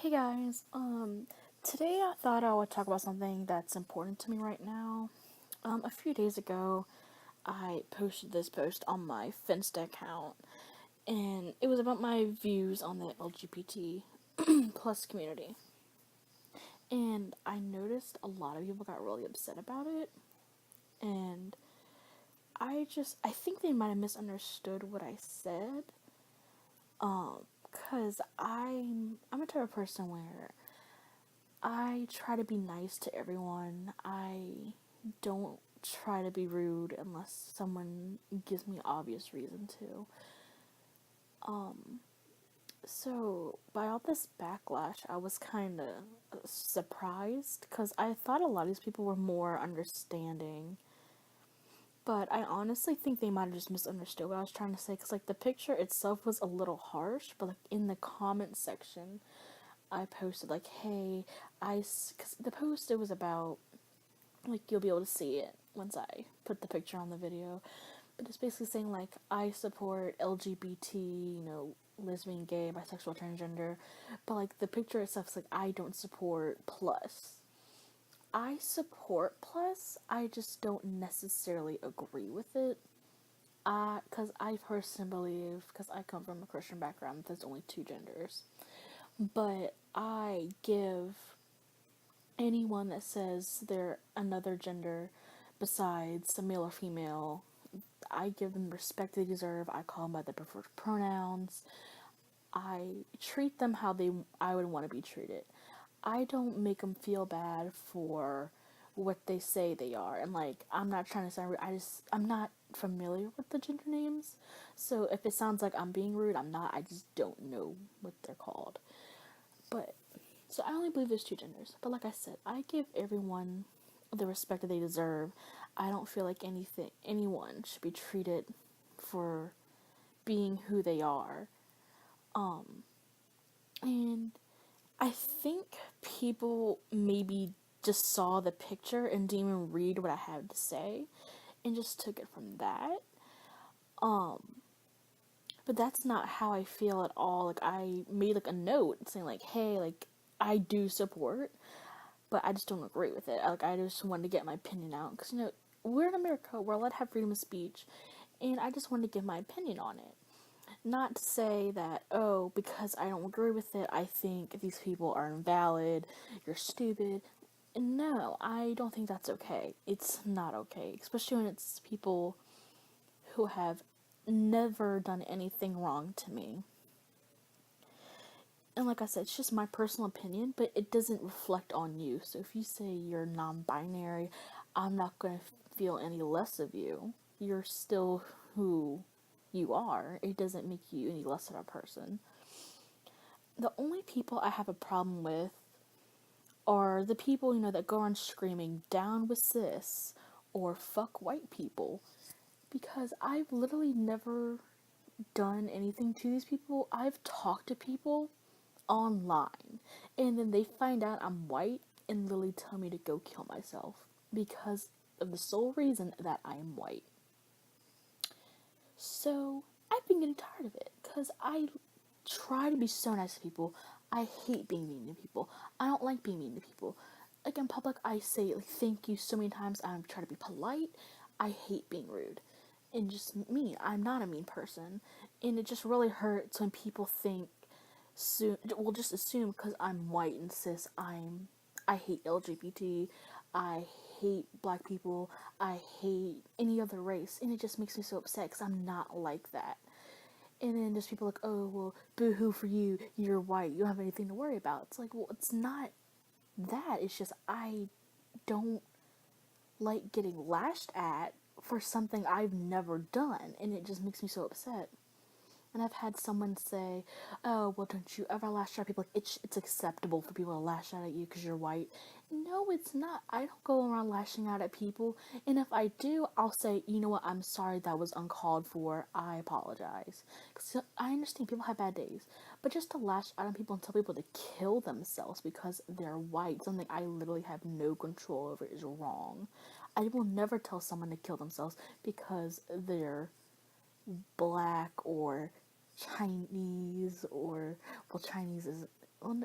Hey guys, today I thought I would talk about something that's important to me right now. A few days ago, I posted this post on my Finsta account, and it was about my views on the LGBT plus community. And I noticed a lot of people got really upset about it, and I think they might have misunderstood what I said. Cause I'm a type of person where I try to be nice to everyone. I don't try to be rude unless someone gives me obvious reason to. So, by all this backlash, I was kind of surprised because I thought a lot of these people were more understanding. But I honestly think they might have just misunderstood what I was trying to say because, like, the picture itself was a little harsh, but, like, in the comment section, I posted, like, hey, because the post, it was about, like, you'll be able to see it once I put the picture on the video, but it's basically saying, like, I support LGBT, lesbian, gay, bisexual, transgender, but, like, the picture itself is like, I don't support plus. I support plus, I just don't necessarily agree with it. Because I personally believe, because I come from a Christian background, there's only two genders. But I give anyone that says they're another gender besides a male or female, I give them respect they deserve. I call them by their preferred pronouns. I treat them how I would want to be treated. I don't make them feel bad for what they say they are. And, like, I'm not trying to sound rude. I'm not familiar with the gender names. So if it sounds like I'm being rude, I'm not. I just don't know what they're called. But so I only believe there's two genders. But like I said, I give everyone the respect that they deserve. I don't feel like anyone should be treated for being who they are. And I think people maybe just saw the picture and didn't even read what I had to say and just took it from that. But that's not how I feel at all. Like, I made, like, a note saying, like, hey, like, I do support, but I just don't agree with it. Like, I just wanted to get my opinion out because, we're in America, we're allowed to have freedom of speech, and I just wanted to give my opinion on it. Not to say that, oh, because I don't agree with it, I think these people are invalid, you're stupid. No, I don't think that's okay. It's not okay, especially when it's people who have never done anything wrong to me. And like I said, it's just my personal opinion, but it doesn't reflect on you. So if you say you're non-binary, I'm not going to feel any less of you. You're still who you are. It doesn't make you any less of a person. The only people I have a problem with are the people, that go on screaming, down with cis, or fuck white people. Because I've literally never done anything to these people. I've talked to people online, and then they find out I'm white and literally tell me to go kill myself because of the sole reason that I am white. So I've been getting tired of it because I try to be so nice to people. I hate being mean to people. I don't like being mean to people. Like, in public, I say, like, thank you so many times. I'm trying to be polite. I hate being rude and just mean. I'm not a mean person, and it just really hurts when people think just assume because I'm white and cis, I hate LGBT, I hate black people, I hate any other race, and it just makes me so upset because I'm not like that. And then just people like, oh, well, boo-hoo for you, you're white, you don't have anything to worry about. It's like, well, it's not that, it's just I don't like getting lashed at for something I've never done, and it just makes me so upset. And I've had someone say, oh, well, don't you ever lash out at people? Like, it's acceptable for people to lash out at you because you're white. No, it's not. I don't go around lashing out at people. And if I do, I'll say, you know what, I'm sorry, that was uncalled for. I apologize. Because I understand people have bad days. But just to lash out on people and tell people to kill themselves because they're white, something I literally have no control over, is wrong. I will never tell someone to kill themselves because they're black or Chinese, or, well, Chinese is, well,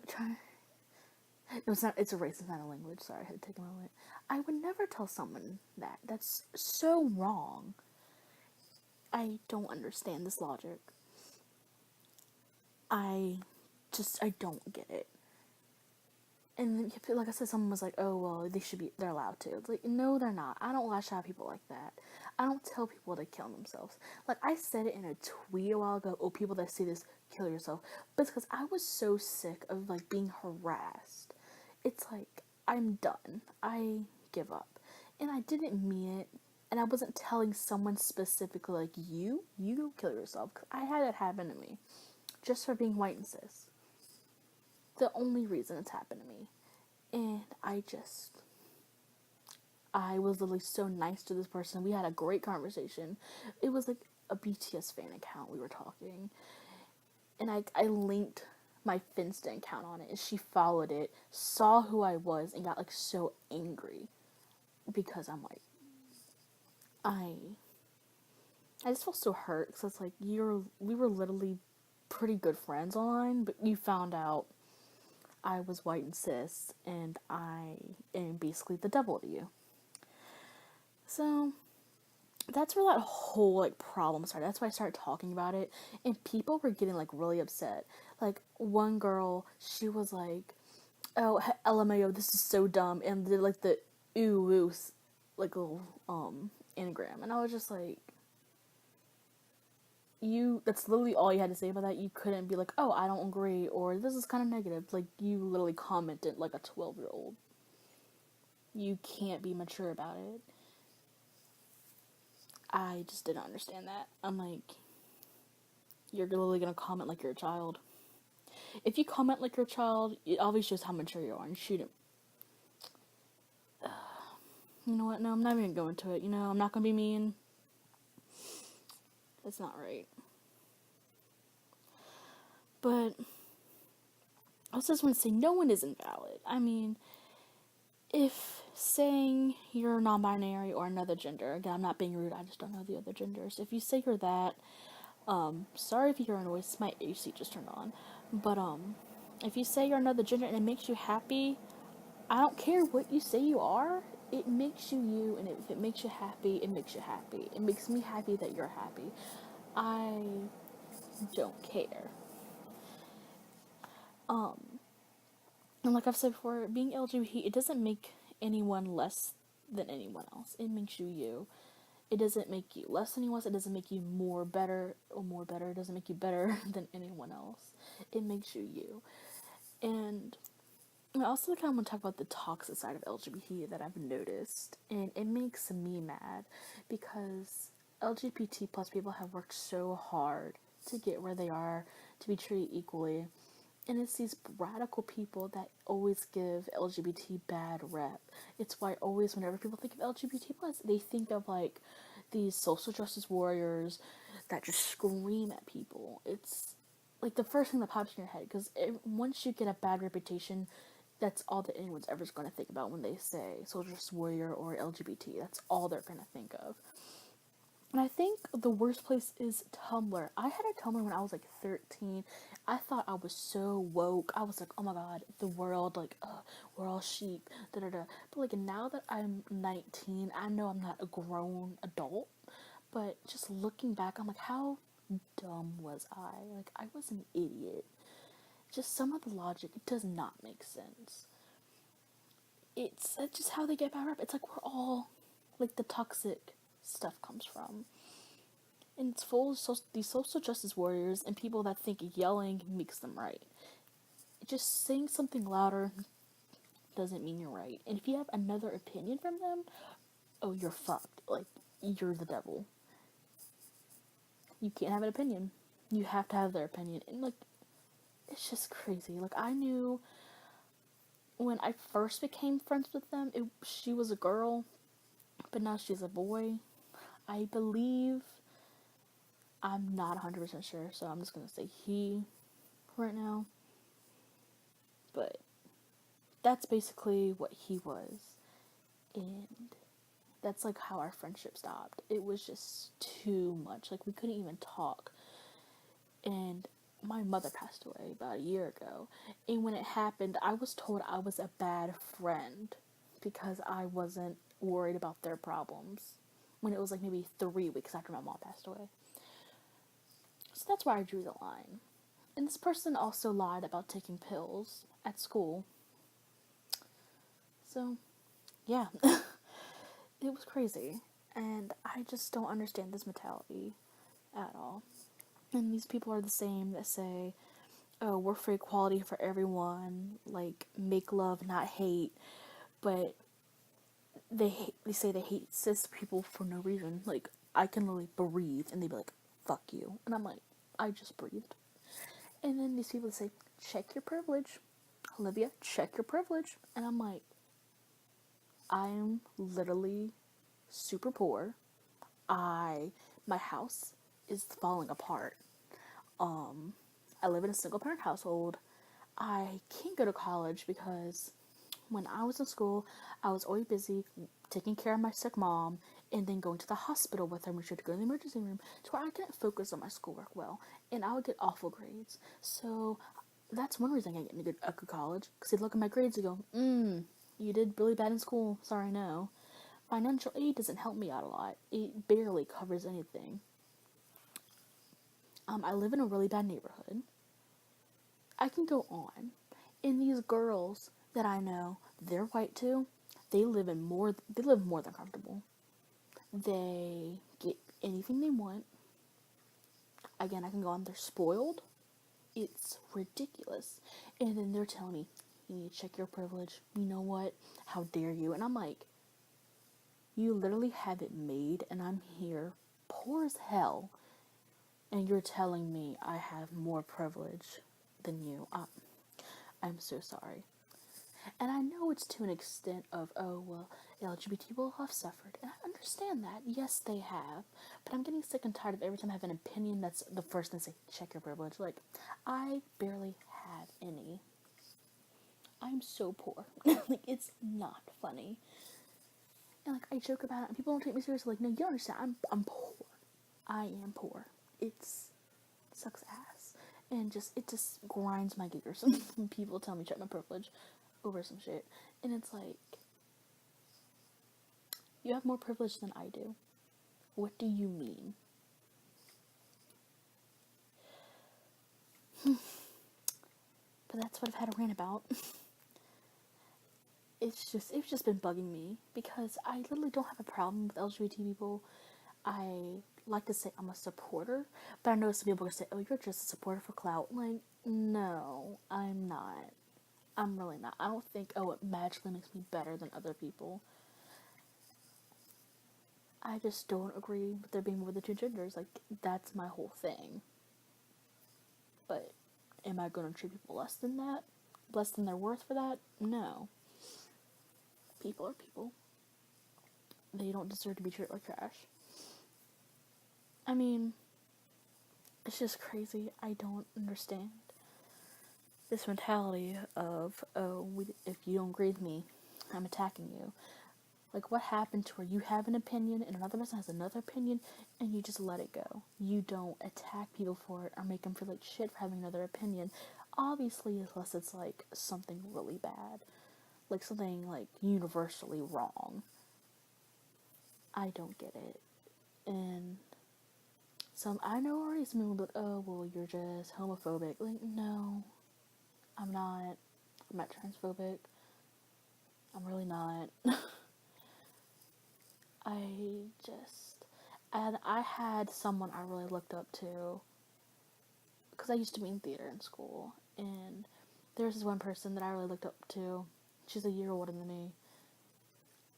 No, it's not. It's a race. It's not a language. Sorry, I had to take a moment. I would never tell someone that. That's so wrong. I don't understand this logic. I I don't get it. And like I said, someone was like, "Oh well, they're allowed to." It's like, no, they're not. I don't lash out at people like that. I don't tell people to kill themselves. Like I said it in a tweet a while ago. Oh, people that see this, kill yourself. But it's because I was so sick of like being harassed. It's like I'm done. I give up, and I didn't mean it. And I wasn't telling someone specifically like you go kill yourself. 'Cause I had it happen to me, just for being white and cis. The only reason it's happened to me. And I was literally so nice to this person. We had a great conversation. It was like a BTS fan account we were talking. And I linked my Finsta account on it. And she followed it, saw who I was, and got like so angry. Because I'm like, I I just felt so hurt. Because it's like, we were literally pretty good friends online, but you found out I was white and cis, and I am basically the devil to you. So that's where that whole like problem started. That's why I started talking about it, and people were getting like really upset. Like one girl, she was like, "Oh, LMAO, this is so dumb," and did like the ooh ooh like little anagram, and I was just like, you. That's literally all you had to say about that. You couldn't be like, "Oh, I don't agree," or "This is kind of negative." Like you literally commented like a 12-year-old. You can't be mature about it. I just didn't understand that. I'm like, you're literally gonna comment like you're a child. If you comment like you're a child, it obviously shows how mature you are, and shoot it. You know what? No, I'm not even gonna go into it. I'm not gonna be mean. That's not right. But I was just want to say, no one is invalid. I mean, if saying you're non-binary or another gender, again, I'm not being rude. I just don't know the other genders. If you say you're that, sorry if you hear a noise. My AC just turned on. But if you say you're another gender and it makes you happy, I don't care what you say you are. It makes you you, and if it makes you happy, it makes you happy. It makes me happy that you're happy. I don't care. And like I've said before, being LGBT, it doesn't make anyone less than anyone else. It makes you you. It doesn't make you less than anyone else. It doesn't make you more better or more better. It doesn't make you better than anyone else. It makes you you. And I also kind of want to talk about the toxic side of LGBT that I've noticed, and it makes me mad because LGBT plus people have worked so hard to get where they are, to be treated equally, and it's these radical people that always give LGBT bad rep. It's why always whenever people think of LGBT plus, they think of like these social justice warriors that just scream at people. It's like the first thing that pops in your head because once you get a bad reputation, that's all that anyone's ever going to think about when they say social justice warrior or LGBT. That's all they're going to think of. And I think the worst place is Tumblr. I had a Tumblr when I was like 13. I thought I was so woke. I was like, oh my god, the world, like, we're all sheep, da da da. But like now that I'm 19, I know I'm not a grown adult. But just looking back, I'm like, how dumb was I? Like, I was an idiot. Just some of the logic does not make sense. It's just how they get bad rap. It's like we're all, like, the toxic stuff comes from. And it's full of these social justice warriors and people that think yelling makes them right. Just saying something louder doesn't mean you're right. And if you have another opinion from them, oh, you're fucked. Like, you're the devil. You can't have an opinion. You have to have their opinion. And, like, it's just crazy. Like, I knew when I first became friends with them, she was a girl, but now she's a boy. I believe, I'm not 100% sure, so I'm just gonna say he right now. But that's basically what he was. And that's like how our friendship stopped. It was just too much. Like, we couldn't even talk. And my mother passed away about a year ago, and when it happened, I was told I was a bad friend because I wasn't worried about their problems. When it was like maybe 3 weeks after my mom passed away. So that's where I drew the line. And this person also lied about taking pills at school. So, yeah, it was crazy. And I just don't understand this mentality at all. And these people are the same that say, oh, we're for equality for everyone, like, make love, not hate. But they say they hate cis people for no reason. Like, I can literally breathe, and they'd be like, fuck you. And I'm like, I just breathed. And then these people say, check your privilege. Olivia, check your privilege. And I'm like, I'm literally super poor. My house is falling apart. I live in a single parent household. I can't go to college because when I was in school, I was always busy taking care of my sick mom and then going to the hospital with her when she had to go to the emergency room to where I couldn't focus on my schoolwork well, and I would get awful grades. So that's one reason I can't get into a good college, because they'd look at my grades and go, you did really bad in school, sorry, no. Financial aid doesn't help me out a lot. It barely covers anything. I live in a really bad neighborhood. I can go on. And these girls that I know, they're white too. They live more than comfortable. They get anything they want. Again, I can go on, they're spoiled. It's ridiculous. And then they're telling me, you need to check your privilege. You know what? How dare you? And I'm like, you literally have it made, and I'm here poor as hell, and you're telling me I have more privilege than you. I'm so sorry. And I know it's to an extent of, oh, well, LGBT people have suffered. And I understand that. Yes, they have. But I'm getting sick and tired of every time I have an opinion that's the first thing to say, check your privilege. Like, I barely have any. I'm so poor. Like, it's not funny. And, like, I joke about it, and people don't take me seriously. Like, no, you don't understand. I'm poor. I am poor. It's sucks ass. And it just grinds my gears when people tell me check my privilege over some shit. And it's like, you have more privilege than I do. What do you mean? But that's what I've had a rant about. It's just been bugging me because I literally don't have a problem with LGBT people. I like to say I'm a supporter, but I know some people are say, "Oh, you're just a supporter for clout." Like, no, I'm not. I'm really not. I don't think, oh, it magically makes me better than other people. I just don't agree with there being more than two genders. Like, that's my whole thing. But am I going to treat people less than that? Less than their worth for that? No. People are people. They don't deserve to be treated like trash. I mean, it's just crazy. I don't understand this mentality of, oh, if you don't agree with me, I'm attacking you. Like, what happened to where you have an opinion and another person has another opinion and you just let it go? You don't attack people for it or make them feel like shit for having another opinion. Obviously, unless it's like something really bad, like something like universally wrong. I don't get it. And I know already some people will be like, oh, well, you're just homophobic. Like, no, I'm not. I'm not transphobic. I'm really not. I just, and I had someone I really looked up to, because I used to be in theater in school, and there's this one person that I really looked up to. She's a year older than me,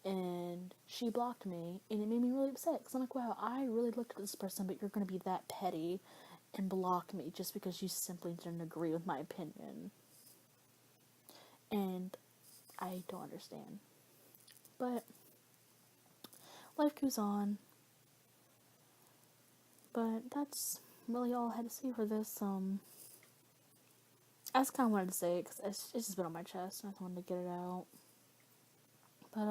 and she blocked me, and it made me really upset, because I'm like, wow, I really looked at this person, but you're going to be that petty and block me just because you simply didn't agree with my opinion. And I don't understand. But life goes on. But that's really all I had to say for this. I just kind of wanted to say it because it's just been on my chest, and I wanted to get it out. But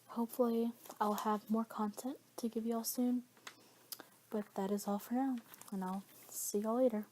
hopefully I'll have more content to give y'all soon. But that is all for now, and I'll See y'all later.